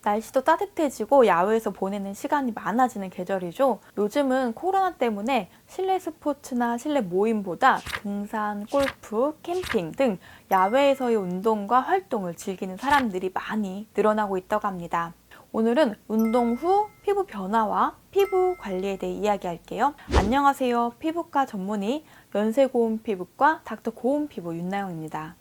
날씨도 따뜻해지고 야외에서 보내는 시간이 많아지는 계절이죠. 요즘은 코로나 때문에 실내 스포츠나 실내 모임보다 등산, 골프, 캠핑 등 야외에서의 운동과 활동을 즐기는 사람들이 많이 늘어나고 있다고 합니다. 오늘은 운동 후 피부 변화와 피부 관리에 대해 이야기할게요. 안녕하세요. 피부과 전문의 연세고운 피부과 닥터 고운 피부 윤나영입니다.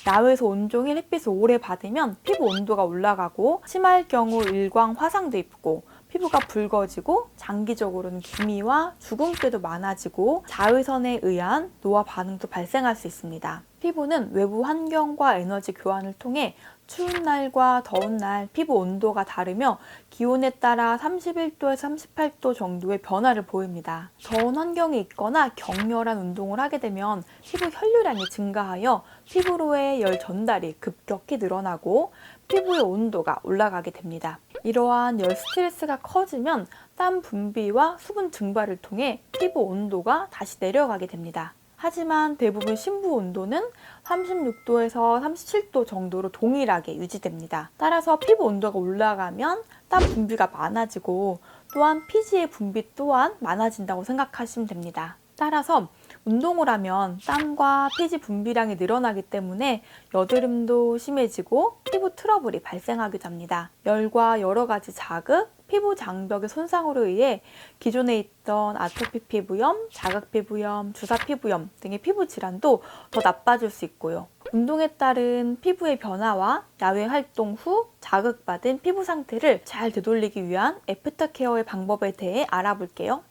야외에서 온종일 햇빛을 오래 받으면 피부 온도가 올라가고 심할 경우 일광 화상도 입고 피부가 붉어지고 장기적으로는 기미와 주근깨도 많아지고 자외선에 의한 노화 반응도 발생할 수 있습니다. 피부는 외부 환경과 에너지 교환을 통해 추운 날과 더운 날 피부 온도가 다르며 기온에 따라 31도에서 38도 정도의 변화를 보입니다. 더운 환경에 있거나 격렬한 운동을 하게 되면 피부 혈류량이 증가하여 피부로의 열 전달이 급격히 늘어나고 피부의 온도가 올라가게 됩니다. 이러한 열 스트레스가 커지면 땀 분비와 수분 증발을 통해 피부 온도가 다시 내려가게 됩니다. 하지만 대부분 심부 온도는 36도에서 37도 정도로 동일하게 유지됩니다. 따라서 피부 온도가 올라가면 땀 분비가 많아지고 또한 피지의 분비 또한 많아진다고 생각하시면 됩니다. 따라서 운동을 하면 땀과 피지 분비량이 늘어나기 때문에 여드름도 심해지고 피부 트러블이 발생하기도 합니다. 열과 여러 가지 자극, 피부 장벽의 손상으로 의해 기존에 있던 아토피 피부염, 자극 피부염, 주사 피부염 등의 피부 질환도 더 나빠질 수 있고요. 운동에 따른 피부의 변화와 야외 활동 후 자극받은 피부 상태를 잘 되돌리기 위한 애프터 케어의 방법에 대해 알아볼게요.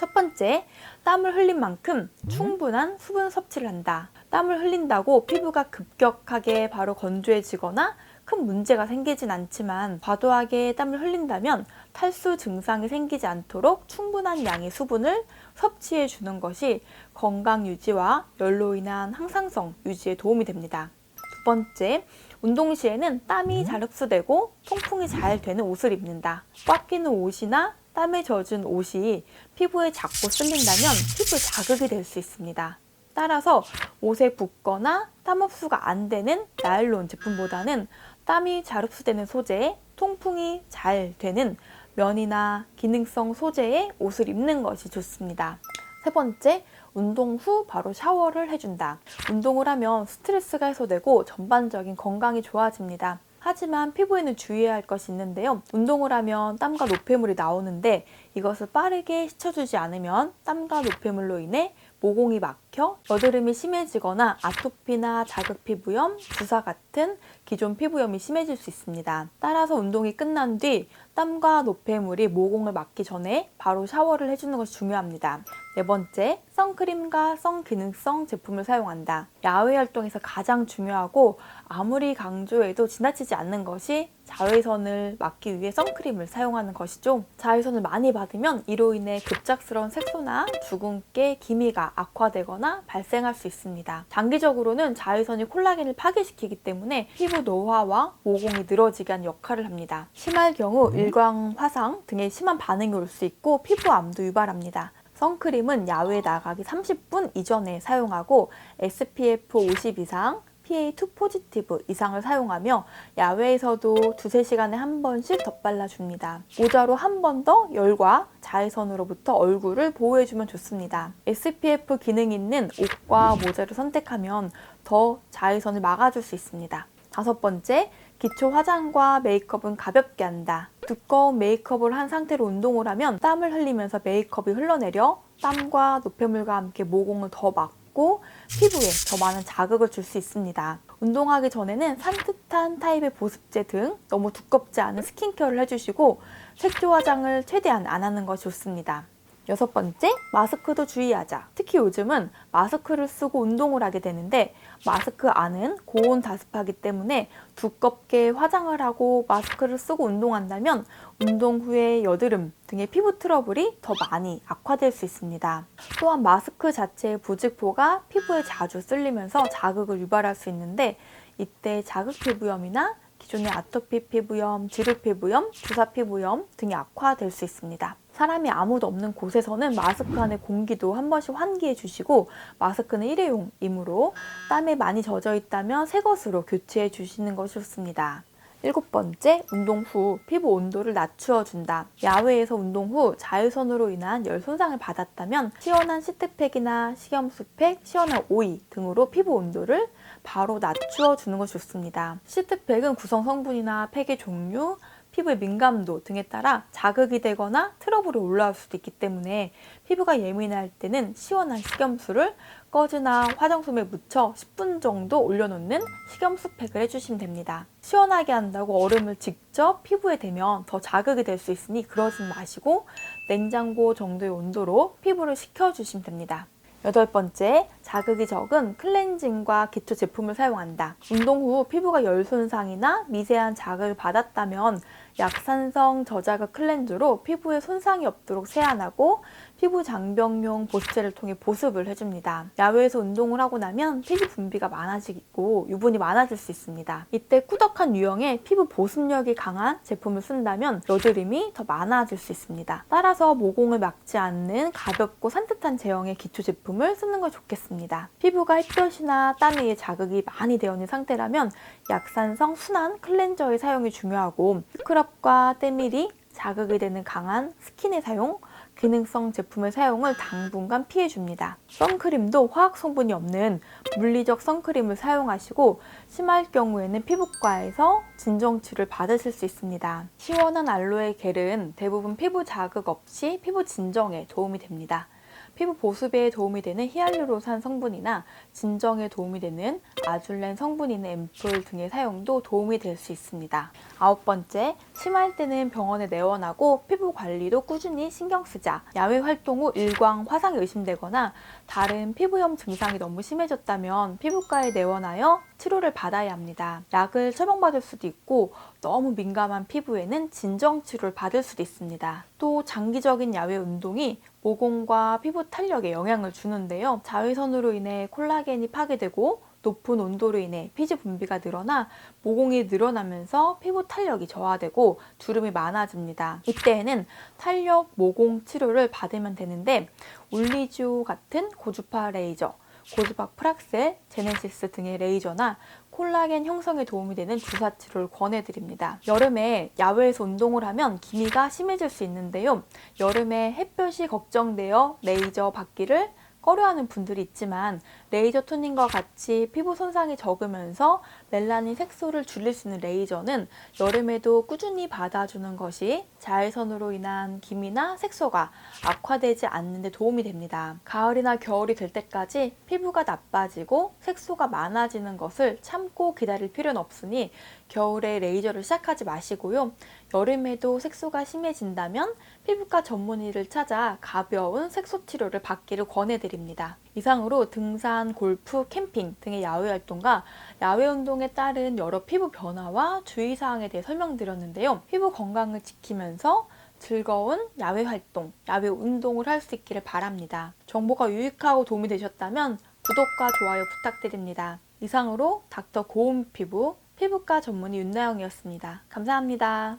첫 번째, 땀을 흘린 만큼 충분한 수분 섭취를 한다. 땀을 흘린다고 피부가 급격하게 바로 건조해지거나 큰 문제가 생기진 않지만 과도하게 땀을 흘린다면 탈수 증상이 생기지 않도록 충분한 양의 수분을 섭취해 주는 것이 건강 유지와 열로 인한 항상성 유지에 도움이 됩니다. 두 번째, 운동 시에는 땀이 잘 흡수되고 통풍이 잘 되는 옷을 입는다. 꽉 끼는 옷이나 땀에 젖은 옷이 피부에 자꾸 쓸린다면 피부 자극이 될 수 있습니다. 따라서 옷에 붙거나 땀 흡수가 안 되는 나일론 제품보다는 땀이 잘 흡수되는 소재, 통풍이 잘 되는 면이나 기능성 소재의 옷을 입는 것이 좋습니다. 세 번째, 운동 후 바로 샤워를 해준다. 운동을 하면 스트레스가 해소되고 전반적인 건강이 좋아집니다. 하지만 피부에는 주의해야 할 것이 있는데요. 운동을 하면 땀과 노폐물이 나오는데 이것을 빠르게 씻어주지 않으면 땀과 노폐물로 인해 모공이 막혀 여드름이 심해지거나 아토피나 자극 피부염, 주사 같은 기존 피부염이 심해질 수 있습니다. 따라서 운동이 끝난 뒤 땀과 노폐물이 모공을 막기 전에 바로 샤워를 해주는 것이 중요합니다. 네 번째, 선크림과 선기능성 제품을 사용한다. 야외 활동에서 가장 중요하고 아무리 강조해도 지나치지 않는 것이 자외선을 막기 위해 선크림을 사용하는 것이죠. 자외선을 많이 받으면 이로 인해 급작스러운 색소나 주근깨, 기미가 악화되거나 발생할 수 있습니다. 장기적으로는 자외선이 콜라겐을 파괴시키기 때문에 피부 노화와 모공이 늘어지게 하는 역할을 합니다. 심할 경우 일광 화상 등의 심한 반응이 올 수 있고 피부암도 유발합니다. 선크림은 야외에 나가기 30분 이전에 사용하고 SPF 50 이상, PA2 포지티브 이상을 사용하며 야외에서도 두세 시간에 한 번씩 덧발라줍니다. 모자로 한 번 더 열과 자외선으로부터 얼굴을 보호해주면 좋습니다. SPF 기능 있는 옷과 모자를 선택하면 더 자외선을 막아줄 수 있습니다. 다섯 번째, 기초 화장과 메이크업은 가볍게 한다. 두꺼운 메이크업을 한 상태로 운동을 하면 땀을 흘리면서 메이크업이 흘러내려 땀과 노폐물과 함께 모공을 더 막고 피부에 더 많은 자극을 줄 수 있습니다. 운동하기 전에는 산뜻한 타입의 보습제 등 너무 두껍지 않은 스킨케어를 해주시고 색조 화장을 최대한 안 하는 것이 좋습니다. 여섯 번째, 마스크도 주의하자. 특히 요즘은 마스크를 쓰고 운동을 하게 되는데 마스크 안은 고온 다습하기 때문에 두껍게 화장을 하고 마스크를 쓰고 운동한다면 운동 후에 여드름 등의 피부 트러블이 더 많이 악화될 수 있습니다. 또한 마스크 자체의 부직포가 피부에 자주 쓸리면서 자극을 유발할 수 있는데 이때 자극 피부염이나 기존의 아토피 피부염, 지루 피부염, 주사 피부염 등이 악화될 수 있습니다. 사람이 아무도 없는 곳에서는 마스크 안에 공기도 한 번씩 환기해 주시고 마스크는 일회용이므로 땀에 많이 젖어 있다면 새 것으로 교체해 주시는 것이 좋습니다. 7번째, 운동 후 피부 온도를 낮추어 준다. 야외에서 운동 후 자외선으로 인한 열 손상을 받았다면 시원한 시트팩이나 식염수팩, 시원한 오이 등으로 피부 온도를 바로 낮추어 주는 것이 좋습니다. 시트팩은 구성 성분이나 팩의 종류, 피부의 민감도 등에 따라 자극이 되거나 트러블이 올라올 수도 있기 때문에 피부가 예민할 때는 시원한 식염수를 꺼즈나 화장솜에 묻혀 10분 정도 올려놓는 식염수팩을 해주시면 됩니다. 시원하게 한다고 얼음을 직접 피부에 대면 더 자극이 될 수 있으니 그러진 마시고 냉장고 정도의 온도로 피부를 식혀주시면 됩니다. 8번째, 자극이 적은 클렌징과 기초 제품을 사용한다. 운동 후 피부가 열 손상이나 미세한 자극을 받았다면 약산성 저자극 클렌저로 피부에 손상이 없도록 세안하고 피부 장벽용 보습제를 통해 보습을 해줍니다. 야외에서 운동을 하고 나면 피부 분비가 많아지고 유분이 많아질 수 있습니다. 이때 꾸덕한 유형의 피부 보습력이 강한 제품을 쓴다면 여드름이 더 많아질 수 있습니다. 따라서 모공을 막지 않는 가볍고 산뜻한 제형의 기초 제품을 쓰는 걸 좋겠습니다. 피부가 햇볕이나 땀에 의해 자극이 많이 되어 있는 상태라면 약산성 순한 클렌저의 사용이 중요하고 스크럽과 때밀이 자극이 되는 강한 스킨의 사용, 기능성 제품의 사용을 당분간 피해줍니다. 선크림도 화학 성분이 없는 물리적 선크림을 사용하시고 심할 경우에는 피부과에서 진정치료를 받으실 수 있습니다. 시원한 알로에 겔은 대부분 피부 자극 없이 피부 진정에 도움이 됩니다. 피부 보습에 도움이 되는 히알루론산 성분이나 진정에 도움이 되는 아줄렌 성분이 있는 앰플 등의 사용도 도움이 될 수 있습니다. 9번째, 심할 때는 병원에 내원하고 피부 관리도 꾸준히 신경 쓰자. 야외 활동 후 일광 화상이 의심되거나 다른 피부염 증상이 너무 심해졌다면 피부과에 내원하여 치료를 받아야 합니다. 약을 처방받을 수도 있고 너무 민감한 피부에는 진정 치료를 받을 수도 있습니다. 또 장기적인 야외 운동이 모공과 피부 탄력에 영향을 주는데요. 자외선으로 인해 콜라겐이 파괴되고 높은 온도로 인해 피지 분비가 늘어나 모공이 늘어나면서 피부 탄력이 저하되고 주름이 많아집니다. 이때에는 탄력 모공 치료를 받으면 되는데 울리지오 같은 고주파 레이저, 고주파 프락셀, 제네시스 등의 레이저나 콜라겐 형성에 도움이 되는 주사 치료를 권해드립니다. 여름에 야외에서 운동을 하면 기미가 심해질 수 있는데요. 여름에 햇볕이 걱정되어 레이저 받기를 꺼려하는 분들이 있지만 레이저 토닝과 같이 피부 손상이 적으면서 멜라닌 색소를 줄일 수 있는 레이저는 여름에도 꾸준히 받아주는 것이 자외선으로 인한 기미나 색소가 악화되지 않는 데 도움이 됩니다. 가을이나 겨울이 될 때까지 피부가 나빠지고 색소가 많아지는 것을 참고 기다릴 필요는 없으니 겨울에 레이저를 시작하지 마시고요. 여름에도 색소가 심해진다면 피부과 전문의를 찾아 가벼운 색소 치료를 받기를 권해드립니다. 이상으로 등산, 골프, 캠핑 등의 야외 활동과 야외 운동에 따른 여러 피부 변화와 주의사항에 대해 설명드렸는데요. 피부 건강을 지키면서 즐거운 야외 활동, 야외 운동을 할 수 있기를 바랍니다. 정보가 유익하고 도움이 되셨다면 구독과 좋아요 부탁드립니다. 이상으로 닥터 고운 피부, 피부과 전문의 윤나영이었습니다. 감사합니다.